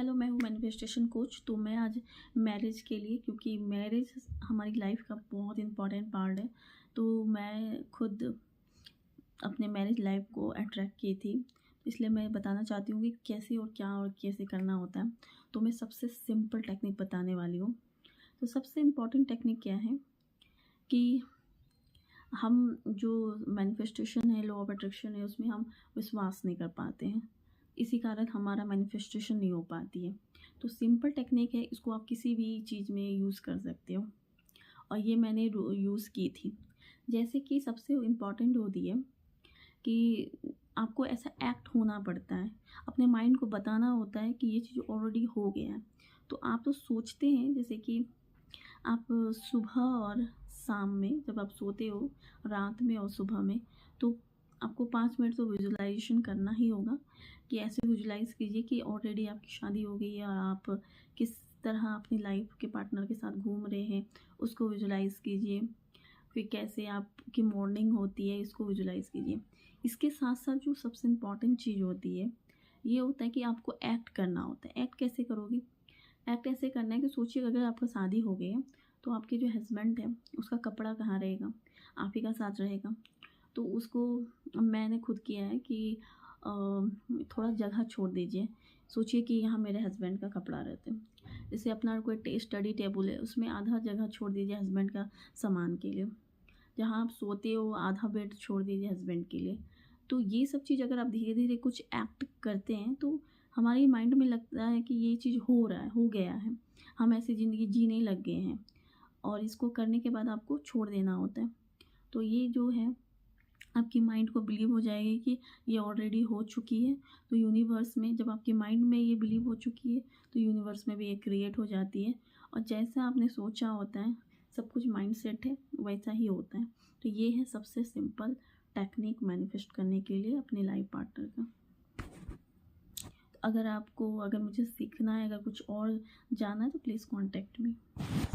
Hello, मैं हूँ manifestation coach. तो मैं आज मैरिज के लिए, क्योंकि मैरिज हमारी लाइफ का बहुत इम्पॉर्टेंट पार्ट है, तो मैं खुद अपने मैरिज लाइफ को अट्रैक्ट की थी। इसलिए मैं बताना चाहती हूँ कि कैसे और क्या और कैसे करना होता है। तो मैं सबसे सिंपल टेक्निक बताने वाली हूँ। तो सबसे इम्पॉर्टेंट टेक्निक क्या है कि हम जो मैनिफेस्टेशन है, लॉ ऑफ अट्रैक्शन है, उसमें हम विश्वास नहीं कर पाते हैं। इसी कारण हमारा मैनिफेस्टेशन नहीं हो पाती है। तो सिंपल टेक्निक है, इसको आप किसी भी चीज़ में यूज़ कर सकते हो और ये मैंने यूज़ की थी। जैसे कि सबसे इम्पॉर्टेंट होती है कि आपको ऐसा एक्ट होना पड़ता है, अपने माइंड को बताना होता है कि ये चीज़ ऑलरेडी हो गया है। तो आप तो सोचते हैं, जैसे कि आप सुबह और शाम में जब आप सोते हो, रात में और सुबह में, तो आपको 5 मिनट तो विजुअलाइजेशन करना ही होगा कि ऐसे विजुअलाइज़ कीजिए कि ऑलरेडी आपकी शादी हो गई है और आप किस तरह अपनी लाइफ के पार्टनर के साथ घूम रहे हैं, उसको विजुअलाइज़ कीजिए। फिर कैसे आपकी मॉर्निंग होती है, इसको विजुअलाइज़ कीजिए। इसके साथ-साथ जो सबसे इम्पॉर्टेंट चीज़ होती है, ये होता है कि आपको एक्ट करना होता है। एक्ट कैसे करोगे? एक्ट ऐसे करना है कि सोचिए, अगर आपका शादी हो गई है, तो आपके जो हस्बैंड है, उसका कपड़ा कहाँ रहेगा? आप ही का साथ रहेगा। तो उसको मैंने खुद किया है कि थोड़ा जगह छोड़ दीजिए। सोचिए कि यहाँ मेरे हस्बैंड का कपड़ा रहता है। जैसे अपना कोई स्टडी टेबल है, उसमें आधा जगह छोड़ दीजिए हस्बैंड का सामान के लिए। जहाँ आप सोते हो, आधा बेड छोड़ दीजिए हस्बैंड के लिए। तो ये सब चीज़ अगर आप धीरे-धीरे कुछ एक्ट करते हैं, तो हमारे माइंड में लगता है कि ये चीज़ हो रहा है, हो गया है। हम ऐसी ज़िंदगी जीने लग गए हैं और इसको करने के बाद आपको छोड़ देना होता है। तो ये जो है, आपकी माइंड को बिलीव हो जाएगी कि ये ऑलरेडी हो चुकी है। तो यूनिवर्स में जब आपके माइंड में ये बिलीव हो चुकी है, तो यूनिवर्स में भी ये क्रिएट हो जाती है और जैसा आपने सोचा होता है, सब कुछ माइंडसेट है, वैसा ही होता है। तो ये है सबसे सिंपल टेक्निक मैनिफेस्ट करने के लिए अपने लाइफ पार्टनर का। अगर मुझे सीखना है, अगर कुछ और जानना है, तो प्लीज़ कॉन्टैक्ट मी।